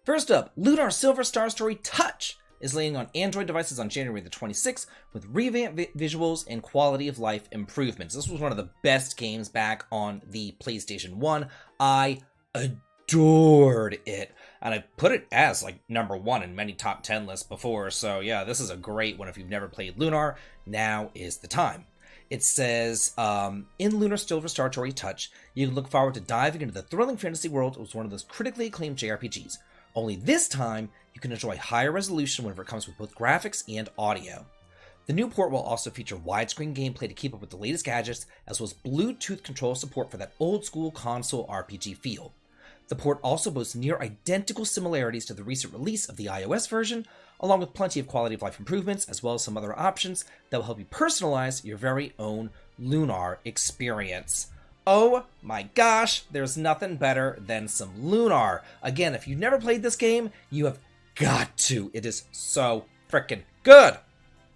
First up, Lunar Silver Star Story Touch is landing on Android devices on January the 26th with revamped visuals and quality of life improvements. This was one of the best games back on the PlayStation 1. I adored it, and I put it as like number 1 in many top 10 lists before, so yeah, this is a great one. If you've never played Lunar, now is the time. It says, in Lunar Silver Star Story Touch, you can look forward to diving into the thrilling fantasy world. It was one of those critically acclaimed JRPGs. Only this time, you can enjoy higher resolution whenever it comes with both graphics and audio. The new port will also feature widescreen gameplay to keep up with the latest gadgets, as well as Bluetooth control support for that old-school console RPG feel. The port also boasts near-identical similarities to the recent release of the iOS version, along with plenty of quality-of-life improvements, as well as some other options that will help you personalize your very own Lunar experience. Oh my gosh, there's nothing better than some Lunar. Again, if you've never played this game, you have got to. It is so frickin' good.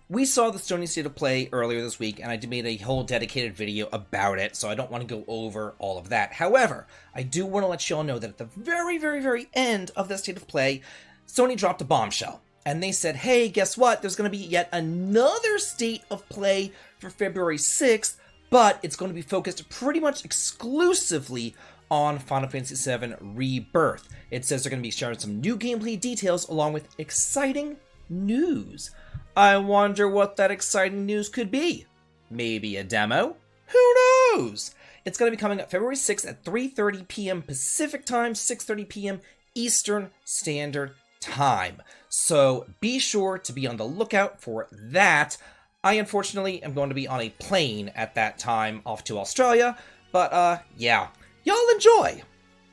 We saw the Sony State of Play earlier this week, and I made a whole dedicated video about it, so I don't want to go over all of that. However, I do want to let you all know that at the very, very, very end of the State of Play, Sony dropped a bombshell. And they said, hey, guess what? There's going to be yet another State of Play for February 6th, but it's going to be focused pretty much exclusively on Final Fantasy VII Rebirth. It says they're going to be sharing some new gameplay details along with exciting news. I wonder what that exciting news could be. Maybe a demo? Who knows? It's going to be coming up February 6th at 3:30 p.m. Pacific Time, 6:30 p.m. Eastern Standard Time. So be sure to be on the lookout for that. I unfortunately am going to be on a plane at that time off to Australia, but yeah, y'all enjoy.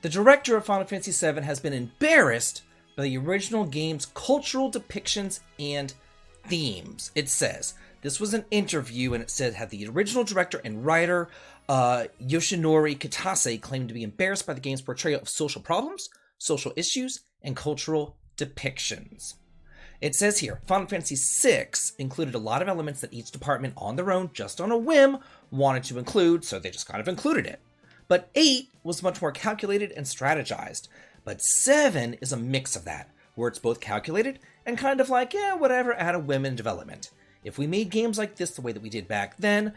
The director of Final Fantasy VII has been embarrassed by the original game's cultural depictions and themes. It says, this was an interview, and it said had the original director and writer Yoshinori Kitase claimed to be embarrassed by the game's portrayal of social problems, social issues, and cultural depictions. It says here, Final Fantasy VI included a lot of elements that each department on their own, just on a whim, wanted to include, so they just kind of included it. But 8 was much more calculated and strategized. But 7 is a mix of that, where it's both calculated and kind of like, yeah, whatever, add a whim in development. If we made games like this the way that we did back then,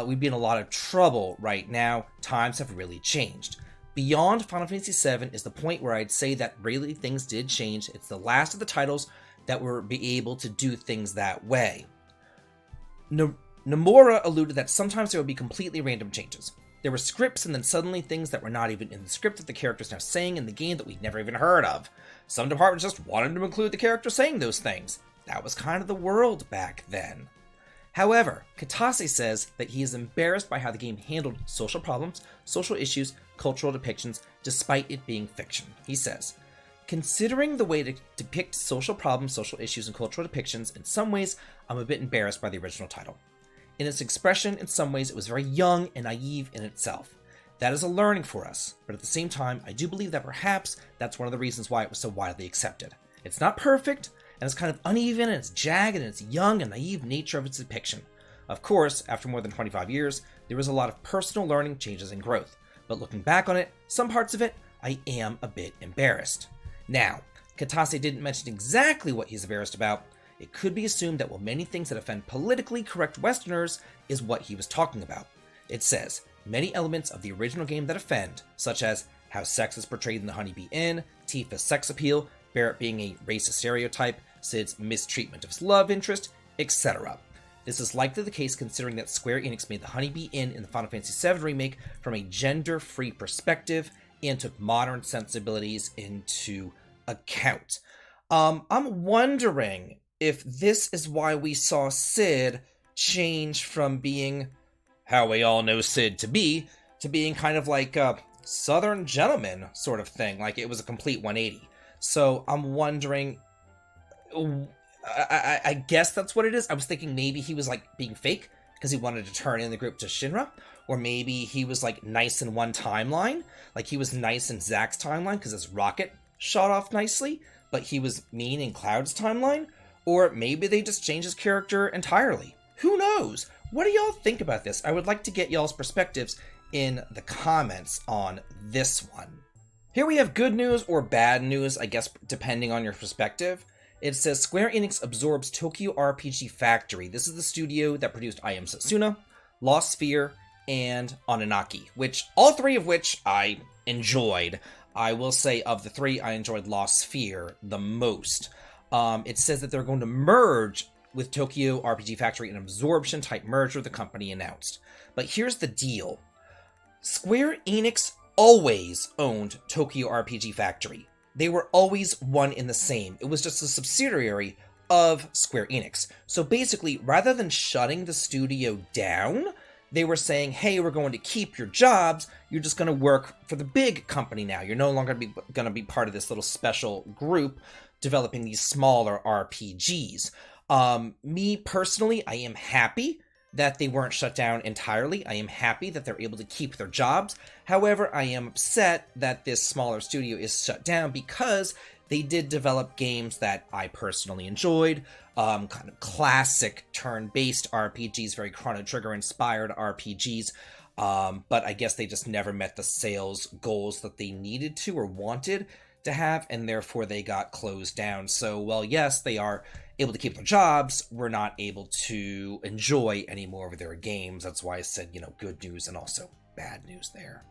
we'd be in a lot of trouble right now. Times have really changed. Beyond Final Fantasy VII is the point where I'd say that really things did change. It's the last of the titles that were be able to do things that way. Nomura alluded that sometimes there would be completely random changes. There were scripts and then suddenly things that were not even in the script that the character's now saying in the game that we'd never even heard of. Some departments just wanted to include the character saying those things. That was kind of the world back then. However, Kitase says that he is embarrassed by how the game handled social problems, social issues, cultural depictions, despite it being fiction. He says, considering the way to depict social problems, social issues, and cultural depictions, in some ways, I'm a bit embarrassed by the original title. In its expression, in some ways, it was very young and naive in itself. That is a learning for us, but at the same time, I do believe that perhaps that's one of the reasons why it was so widely accepted. It's not perfect, and it's kind of uneven, and it's jagged, and its young and naive nature of its depiction. Of course, after more than 25 years, there was a lot of personal learning, changes, and growth. But looking back on it, some parts of it, I am a bit embarrassed. Now, Kitase didn't mention exactly what he's embarrassed about. It could be assumed that while many things that offend politically correct Westerners is what he was talking about. It says, many elements of the original game that offend, such as how sex is portrayed in the Honeybee Inn, Tifa's sex appeal, Barrett being a racist stereotype, Cid's mistreatment of his love interest, etc. This is likely the case considering that Square Enix made the Honeybee Inn in the Final Fantasy VII Remake from a gender-free perspective and took modern sensibilities into account. I'm wondering if this is why we saw Cid change from being how we all know Cid to being kind of like a Southern gentleman sort of thing. Like it was a complete 180. So I'm wondering, I guess that's what it is. I was thinking maybe he was like being fake because he wanted to turn in the group to Shinra. Or maybe he was like nice in one timeline. Like he was nice in Zack's timeline because his rocket shot off nicely. But he was mean in Cloud's timeline. Or maybe they just changed his character entirely. Who knows? What do y'all think about this? I would like to get y'all's perspectives in the comments on this one. Here we have good news or bad news, I guess, depending on your perspective. It says Square Enix absorbs Tokyo RPG Factory. This is the studio that produced I Am Setsuna, Lost Sphere, and Anunnaki, all three of which I enjoyed. I will say of the three, I enjoyed Lost Sphere the most. It says that they're going to merge with Tokyo RPG Factory, an absorption type merger the company announced. But here's the deal. Square Enix always owned Tokyo RPG Factory. They were always one in the same. It was just a subsidiary of Square Enix. So basically, rather than shutting the studio down, they were saying, hey, we're going to keep your jobs. You're just going to work for the big company now. You're no longer going to be part of this little special group developing these smaller RPGs. Me personally, I am happy that they weren't shut down entirely. I am happy that they're able to keep their jobs. However, I am upset that this smaller studio is shut down because they did develop games that I personally enjoyed, kind of classic turn-based RPGs, very Chrono Trigger-inspired RPGs, but I guess they just never met the sales goals that they needed to or wanted to have, and therefore they got closed down. So, well, yes, they are able to keep their jobs, we're not able to enjoy any more of their games. That's why I said, good news and also bad news there.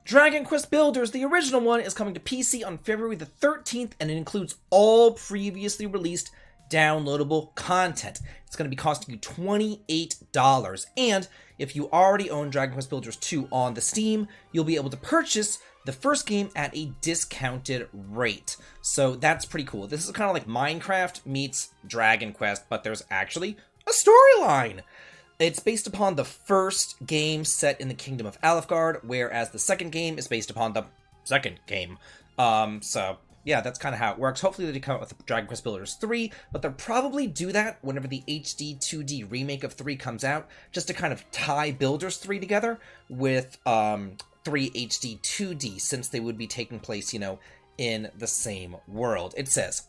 Dragon Quest Builders, the original one, is coming to PC on February the 13th, and it includes all previously released downloadable content. It's going to be costing you $28, and if you already own Dragon Quest Builders 2 on the Steam, you'll be able to purchase the first game at a discounted rate. So that's pretty cool. This is kind of like Minecraft meets Dragon Quest, but there's actually a storyline. It's based upon the first game set in the Kingdom of Alefgard, whereas the second game is based upon the second game. So yeah, that's kind of how it works. Hopefully they come out with Dragon Quest Builders 3, but they'll probably do that whenever the HD 2D remake of 3 comes out, just to kind of tie Builders 3 together with 3 HD 2D, since they would be taking place, in the same world. It says,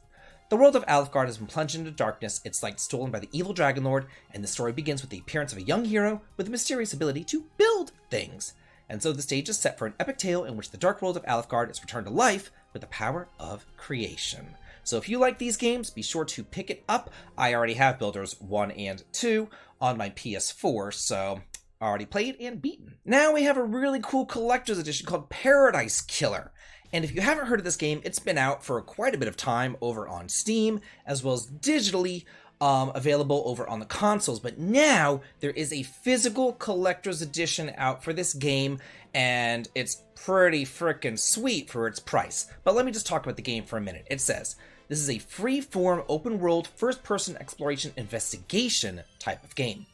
the world of Alefgard has been plunged into darkness, its light stolen by the evil Dragon Lord, and the story begins with the appearance of a young hero with a mysterious ability to build things. And so the stage is set for an epic tale in which the dark world of Alefgard is returned to life with the power of creation. So if you like these games, be sure to pick it up. I already have Builders 1 and 2 on my PS4, so already played and beaten. Now we have a really cool collector's edition called Paradise Killer. And if you haven't heard of this game, it's been out for quite a bit of time over on Steam, as well as digitally available over on the consoles. But now there is a physical collector's edition out for this game, and it's pretty freaking sweet for its price. But let me just talk about the game for a minute. It says, this is a free-form, open-world, first-person exploration investigation type of game.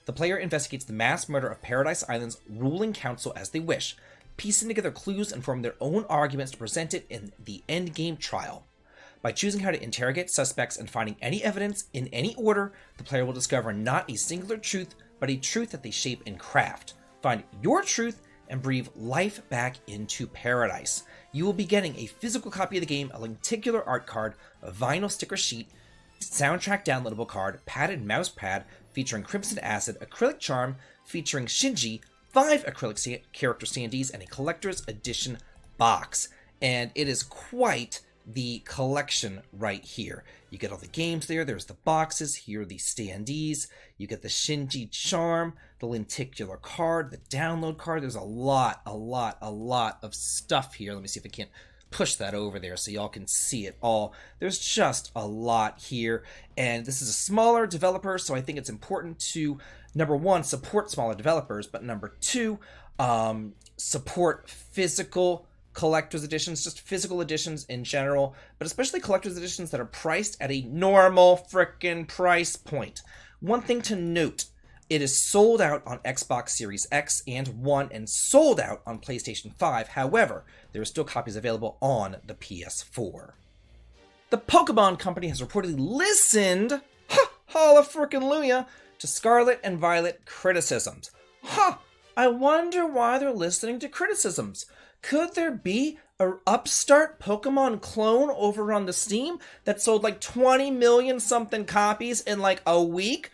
The player investigates the mass murder of Paradise Island's ruling council as they wish, piecing together clues and forming their own arguments to present it in the endgame trial. By choosing how to interrogate suspects and finding any evidence in any order, the player will discover not a singular truth, but a truth that they shape and craft. Find your truth and breathe life back into paradise. You will be getting a physical copy of the game, a lenticular art card, a vinyl sticker sheet, soundtrack downloadable card, padded mouse pad featuring Crimson Acid, acrylic charm featuring Shinji, 5 acrylic character standees, and a collector's edition box. And it is quite the collection right here. You get all the games there, there's the boxes, here are the standees, you get the Shinji charm, the lenticular card, the download card. There's a lot of stuff here. Let me see if I can't push that over there so y'all can see it all. There's just a lot here, and this is a smaller developer, so I think it's important to, number one, support smaller developers, but number two, support physical collector's editions, just physical editions in general, but especially collector's editions that are priced at a normal frickin' price point. One thing to note, it is sold out on Xbox Series X and One and sold out on PlayStation 5. However, there are still copies available on the PS4. The Pokemon Company has reportedly listened, hallelujah, to Scarlet and Violet criticisms. I wonder why they're listening to criticisms. Could there be an upstart Pokemon clone over on the Steam that sold like 20 million something copies in like a week?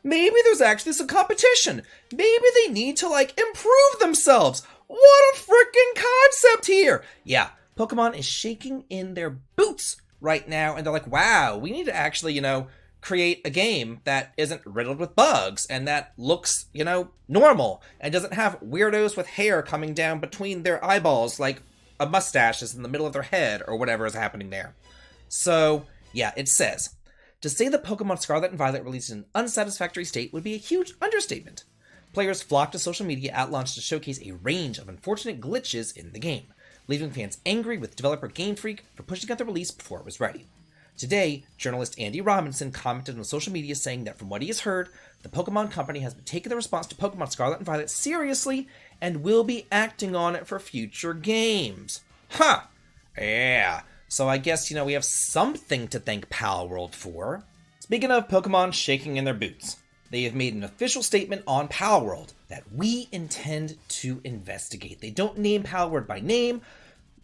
Maybe there's actually some competition. Maybe they need to, improve themselves. What a freaking concept here! Yeah, Pokemon is shaking in their boots right now, and they're like, wow, we need to actually, create a game that isn't riddled with bugs and that looks, normal and doesn't have weirdos with hair coming down between their eyeballs like a mustache is in the middle of their head or whatever is happening there. So, yeah, it says, to say that Pokemon Scarlet and Violet released in an unsatisfactory state would be a huge understatement. Players flocked to social media at launch to showcase a range of unfortunate glitches in the game, leaving fans angry with developer Game Freak for pushing out the release before it was ready. Today, journalist Andy Robinson commented on social media saying that from what he has heard, the Pokemon Company has been taking the response to Pokemon Scarlet and Violet seriously and will be acting on it for future games. Huh. Yeah. So I guess, we have something to thank Palworld for. Speaking of Pokemon shaking in their boots, they have made an official statement on Palworld that we intend to investigate. They don't name Palworld by name,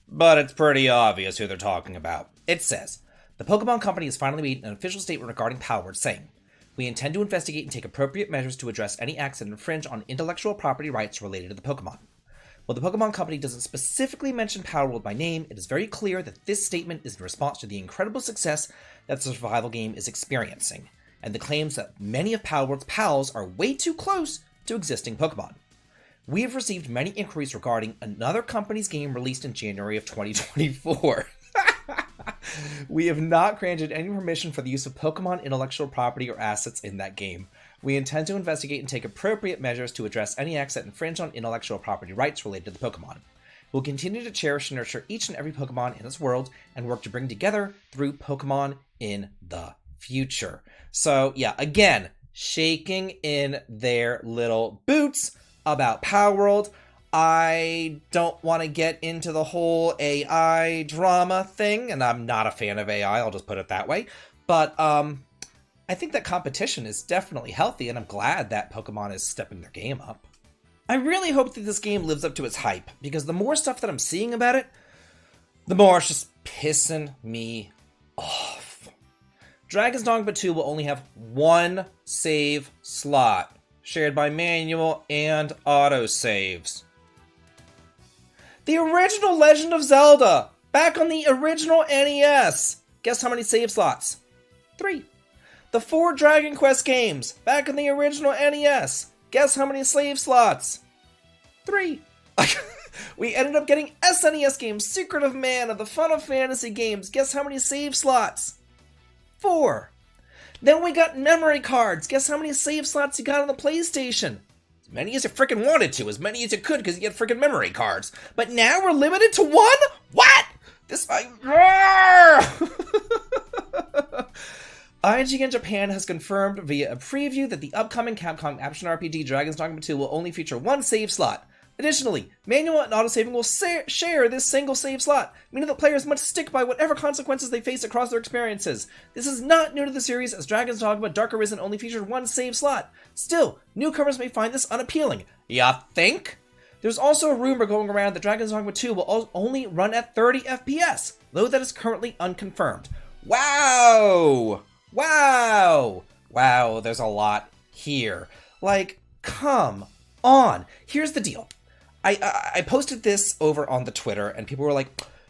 but it's pretty obvious who they're talking about. It says, the Pokemon Company has finally made an official statement regarding Palworld, saying, we intend to investigate and take appropriate measures to address any acts that infringe on intellectual property rights related to the Pokemon. While the Pokemon Company doesn't specifically mention Palworld by name, it is very clear that this statement is in response to the incredible success that the survival game is experiencing, and the claims that many of Palworld's pals are way too close to existing Pokemon. We have received many inquiries regarding another company's game released in January of 2024. We have not granted any permission for the use of Pokemon intellectual property or assets in that game. We intend to investigate and take appropriate measures to address any acts that infringe on intellectual property rights related to the Pokemon. We'll continue to cherish and nurture each and every Pokemon in this world and work to bring together through Pokemon in the future. So, yeah, again, shaking in their little boots about Palworld. I don't want to get into the whole AI drama thing, and I'm not a fan of AI, I'll just put it that way. But I think that competition is definitely healthy, and I'm glad that Pokemon is stepping their game up. I really hope that this game lives up to its hype, because the more stuff that I'm seeing about it, the more it's just pissing me off. Dragon's Dogma 2 will only have one save slot, shared by manual and autosaves. The original Legend of Zelda, back on the original NES. Guess how many save slots? 3. The 4 Dragon Quest games, back on the original NES. Guess how many save slots? 3. We ended up getting SNES games, Secret of Mana, the Fun of Fantasy games. Guess how many save slots? 4. Then we got memory cards. Guess how many save slots you got on the PlayStation? As many as you freaking wanted to, as many as you could, because you get freaking memory cards. But now we're limited to 1? What? IGN Japan has confirmed via a preview that the upcoming Capcom action RPG Dragon's Dogma 2 will only feature one save slot. Additionally, manual and autosaving will share this single save slot, meaning that players must stick by whatever consequences they face across their experiences. This is not new to the series, as Dragon's Dogma Dark Arisen only featured one save slot. Still, newcomers may find this unappealing. Ya think? There's also a rumor going around that Dragon's Dogma 2 will only run at 30 FPS, though that is currently unconfirmed. Wow! Wow! Wow, there's a lot here. Like, come on. Here's the deal. I posted this over on the Twitter, and people were like,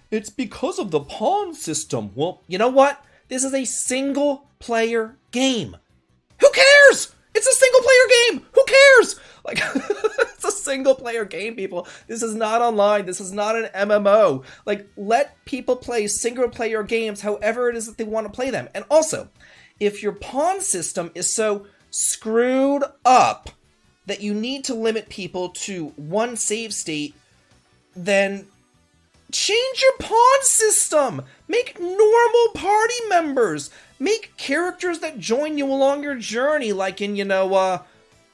it's because of the pawn system. Well, you know what? This is a single-player game. Who cares? It's a single-player game. Who cares? Like, it's a single-player game, people. This is not online. This is not an MMO. Like, let people play single-player games however it is that they want to play them. And also, if your pawn system is so screwed up that you need to limit people to one save state, then change your pawn system! Make normal party members! Make characters that join you along your journey, like in,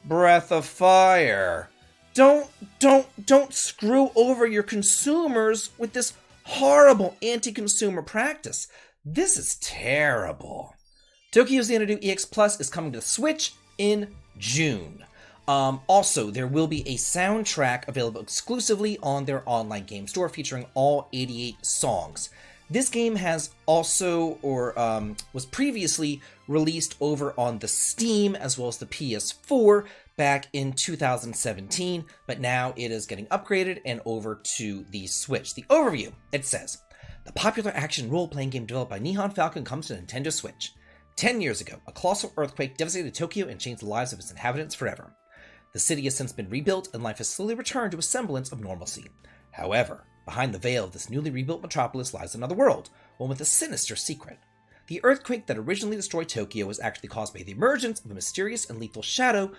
Breath of Fire. Don't screw over your consumers with this horrible anti-consumer practice. This is terrible. Tokyo Xanadu EX Plus is coming to the Switch in June. Also, there will be a soundtrack available exclusively on their online game store featuring all 88 songs. This game has also, was previously released over on the Steam as well as the PS4, back in 2017, but now it is getting upgraded and over to the Switch. The overview, it says, the popular action role-playing game developed by Nihon Falcon comes to Nintendo Switch. 10 years ago, a colossal earthquake devastated Tokyo and changed the lives of its inhabitants forever. The city has since been rebuilt, and life has slowly returned to a semblance of normalcy. However, behind the veil of this newly rebuilt metropolis lies another world, one with a sinister secret. The earthquake that originally destroyed Tokyo was actually caused by the emergence of a mysterious and lethal shadow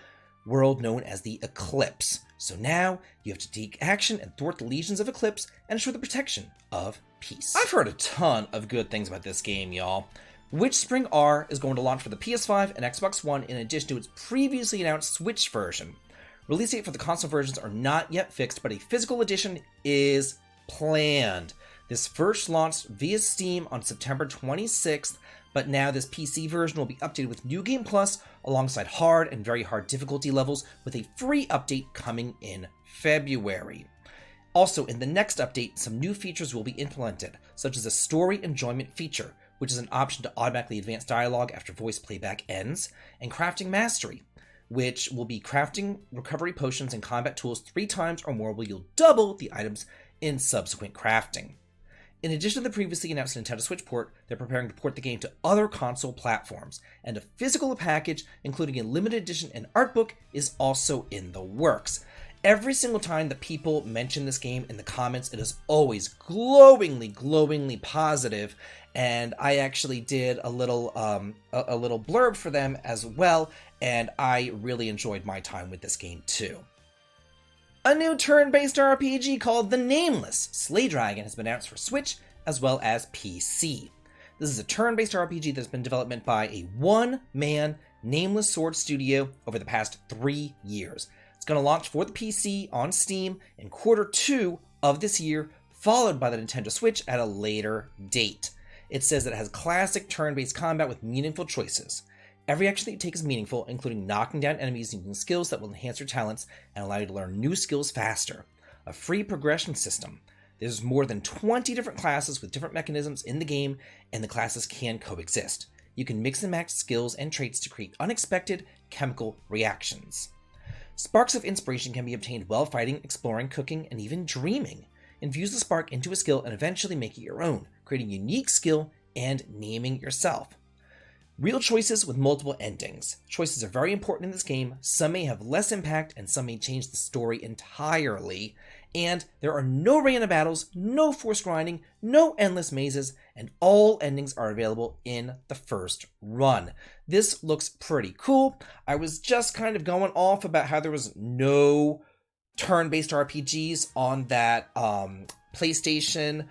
world known as the Eclipse. So now, you have to take action and thwart the legions of Eclipse and ensure the protection of peace. I've heard a ton of good things about this game, y'all. Witch Spring R is going to launch for the PS5 and Xbox One in addition to its previously announced Switch version. Release date for the console versions are not yet fixed, but a physical edition is planned. This first launched via Steam on September 26th, but now this PC version will be updated with New Game Plus alongside hard and very hard difficulty levels with a free update coming in February. Also, in the next update, some new features will be implemented, such as a story enjoyment feature, which is an option to automatically advance dialogue after voice playback ends, and crafting mastery, which will be crafting recovery potions and combat tools 3 times or more will yield double the items in subsequent crafting. In addition to the previously announced Nintendo Switch port, they're preparing to port the game to other console platforms, and a physical package, including a limited edition and art book, is also in the works. Every single time that people mention this game in the comments, it is always glowingly positive, and I actually did a little blurb for them as well, and I really enjoyed my time with this game too. A new turn-based RPG called The Nameless Slay Dragon has been announced for Switch as well as PC. This is a turn-based RPG that's been developed by a one-man Nameless Sword studio over the past 3 years. It's going to launch for the PC on Steam in Q2 of this year, followed by the Nintendo Switch at a later date. It says that it has classic turn-based combat with meaningful choices. Every action that you take is meaningful, including knocking down enemies using skills that will enhance your talents and allow you to learn new skills faster. A free progression system. There's more than 20 different classes with different mechanisms in the game, and the classes can coexist. You can mix and match skills and traits to create unexpected chemical reactions. Sparks of inspiration can be obtained while fighting, exploring, cooking, and even dreaming. Infuse the spark into a skill and eventually make it your own, creating a unique skill and naming yourself. Real choices with multiple endings. Choices are very important in this game. Some may have less impact and some may change the story entirely. And there are no random battles, no forced grinding, no endless mazes, and all endings are available in the first run. This looks pretty cool. I was just kind of going off about how there was no turn-based RPGs on that PlayStation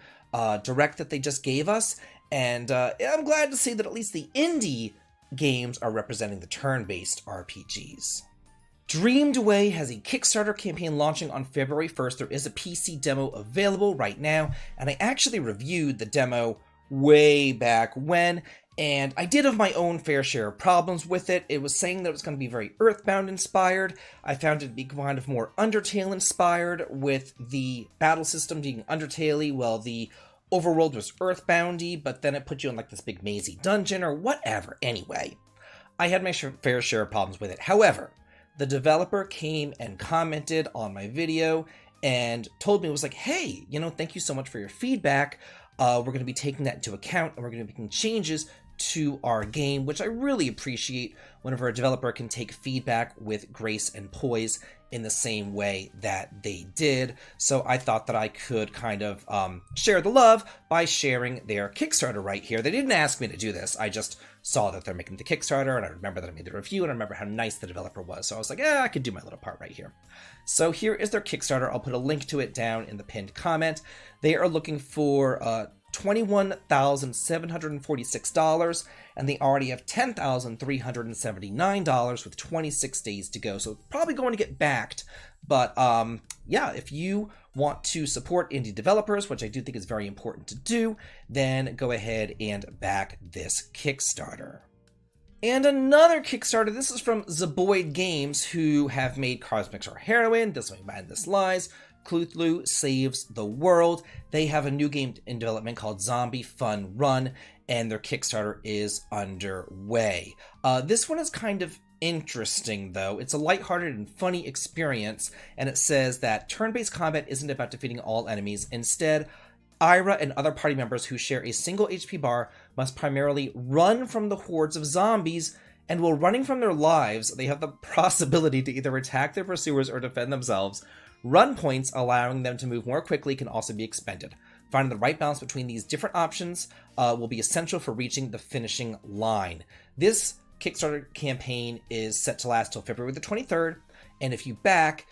Direct that they just gave us. And I'm glad to see that at least the indie games are representing the turn-based RPGs. Dreamed Away has a Kickstarter campaign launching on February 1st. There is a PC demo available right now, and I actually reviewed the demo way back when, and I did have my own fair share of problems with it. It was saying that it was going to be very Earthbound inspired. I found it to be kind of more Undertale inspired, with the battle system being Undertale-y, while the overworld was Earthboundy, but then it put you in like this big mazy dungeon or whatever. Anyway, I had my fair share of problems with it. However, the developer came and commented on my video and told me, it was like, hey, thank you so much for your feedback. We're going to be taking that into account, and we're going to be making changes to our game, which I really appreciate whenever a developer can take feedback with grace and poise in the same way that they did. So I thought that I could kind of share the love by sharing their Kickstarter right here. They didn't ask me to do this. I just saw that they're making the Kickstarter, and I remember that I made the review, and I remember how nice the developer was. So I was like, I could do my little part right here. So here is their Kickstarter. I'll put a link to it down in the pinned comment. They are looking for $21,746, and they already have $10,379 with 26 days to go. So it's probably going to get backed. But yeah, if you want to support indie developers, which I do think is very important to do, then go ahead and back this Kickstarter. And another Kickstarter, this is from Zeboid Games, who have made Cosmics Are Heroin, This Way Madness Lies, Cthulhu Saves the World. They have a new game in development called Zombie Fun Run, and their Kickstarter is underway. This one is kind of interesting, though. It's a lighthearted and funny experience, and it says that turn-based combat isn't about defeating all enemies. Instead, Ira and other party members who share a single HP bar must primarily run from the hordes of zombies, and while running from their lives, they have the possibility to either attack their pursuers or defend themselves. Run points, allowing them to move more quickly, can also be expended. Finding the right balance between these different options will be essential for reaching the finishing line. This Kickstarter campaign is set to last till February the 23rd, and if you back,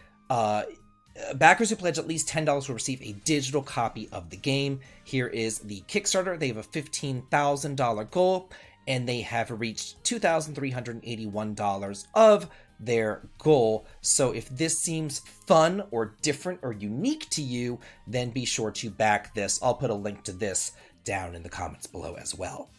backers who pledge at least $10 will receive a digital copy of the game. Here is the Kickstarter. They have a $15,000 goal, and they have reached $2,381 of their goal. So if this seems fun or different or unique to you, then be sure to back this. I'll put a link to this down in the comments below as well.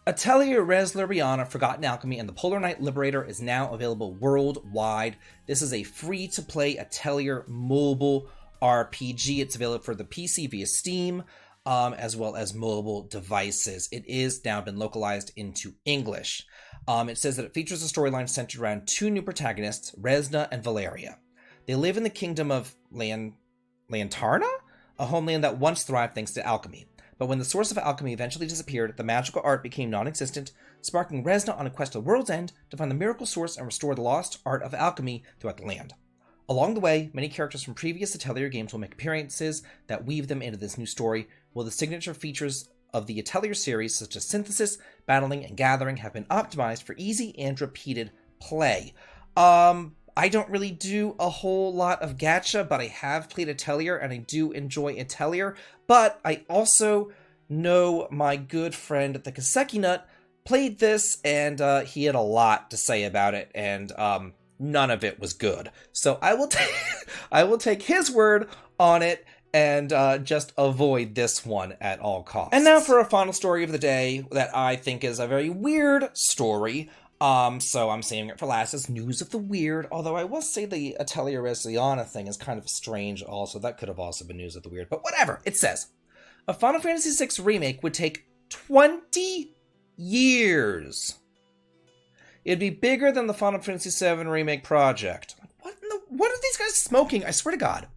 Atelier Mobile, Forgotten Alchemy, and the Polar Knight Liberator is now available worldwide. This is a free-to-play Atelier Mobile RPG. It's available for the PC via Steam, as well as mobile devices. It is now been localized into English. It says that it features a storyline centered around two new protagonists, Resna and Valeria. They live in the kingdom of Lantarna, a homeland that once thrived thanks to alchemy. But when the source of alchemy eventually disappeared, the magical art became non-existent, sparking Resna on a quest to the world's end to find the miracle source and restore the lost art of alchemy throughout the land. Along the way, many characters from previous Atelier games will make appearances that weave them into this new story, while the signature features of the Atelier series, such as synthesis, battling, and gathering, have been optimized for easy and repeated play. I don't really do a whole lot of gacha, but I have played Atelier, and I do enjoy Atelier. But I also know my good friend, the Kaseki Nut, played this, and he had a lot to say about it, and none of it was good. So I will take his word on it, and just avoid this one at all costs. And now for a final story of the day that I think is a very weird story. So I'm saving it for last as news of the weird, although I will say the Atelier Mobile thing is kind of strange also. That could have also been news of the weird, but whatever. It says, a Final Fantasy VI remake would take 20 years. It'd be bigger than the Final Fantasy VII Remake project. What are these guys smoking? I swear to God.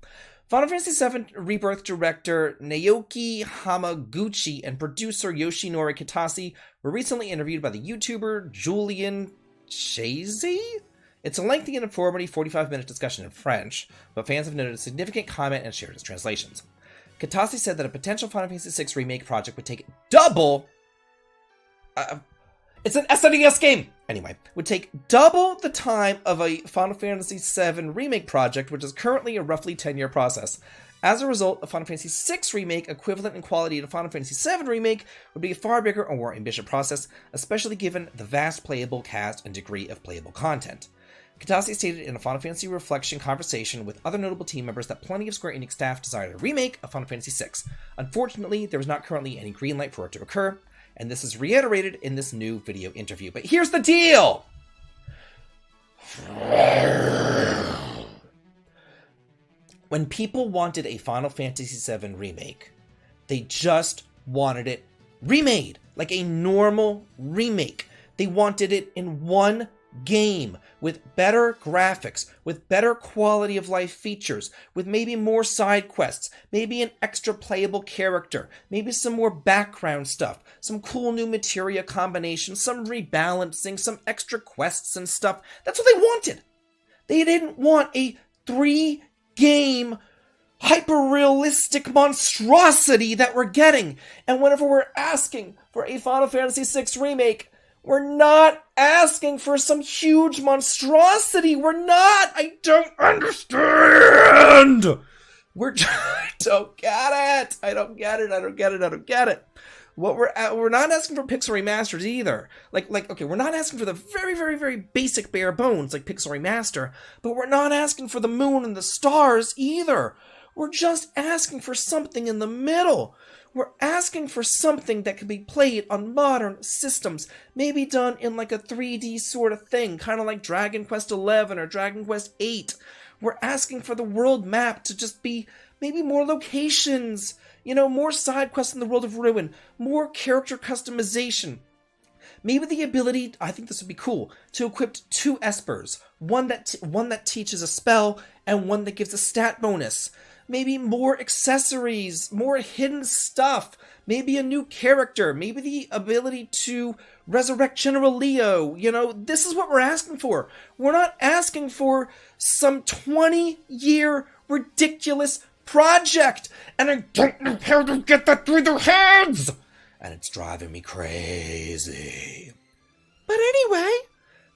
Final Fantasy VII Rebirth director Naoki Hamaguchi and producer Yoshinori Kitase were recently interviewed by the YouTuber Julian Chazy. It's a lengthy and informative 45-minute discussion in French, but fans have noted a significant comment and shared its translations. Kitase said that a potential Final Fantasy VI Remake project would take double... it's an SNES game! Anyway, would take double the time of a Final Fantasy VII Remake project, which is currently a roughly 10-year process. As a result, a Final Fantasy VI Remake equivalent in quality to Final Fantasy VII Remake would be a far bigger and more ambitious process, especially given the vast playable cast and degree of playable content. Kitase stated in a Final Fantasy Reflection conversation with other notable team members that plenty of Square Enix staff desired a remake of Final Fantasy VI. Unfortunately, there was not currently any green light for it to occur, and this is reiterated in this new video interview. But here's the deal! When people wanted a Final Fantasy VII remake, they just wanted it remade, like a normal remake. They wanted it in one game, with better graphics, with better quality of life features, with maybe more side quests, maybe an extra playable character, maybe some more background stuff, some cool new materia combinations, some rebalancing, some extra quests and stuff. That's what they wanted. They didn't want a 3-game hyper-realistic monstrosity that we're getting. And whenever we're asking for a Final Fantasy VI remake, we're not asking for some huge monstrosity. We're not. I don't understand. I don't get it. I don't get it. We're not asking for pixel remasters either. Okay, we're not asking for the very, very, very basic bare bones like pixel remaster, but we're not asking for the moon and the stars either. We're just asking for something in the middle. We're asking for something that can be played on modern systems, maybe done in like a 3D sort of thing, kind of like Dragon Quest XI or Dragon Quest VIII. We're asking for the world map to just be maybe more locations, more side quests in the World of Ruin, more character customization. Maybe the ability, I think this would be cool, to equip 2 espers. One that teaches a spell and one that gives a stat bonus. Maybe more accessories, more hidden stuff. Maybe a new character. Maybe the ability to resurrect General Leo. You know, this is what we're asking for. We're not asking for some 20-year ridiculous project. And I don't know how to get that through their heads. And it's driving me crazy. But anyway,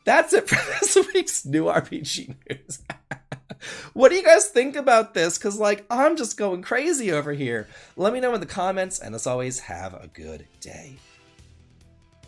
that's it for this week's new RPG news. What do you guys think about this? Because, like, I'm just going crazy over here. Let me know in the comments, and as always, have a good day.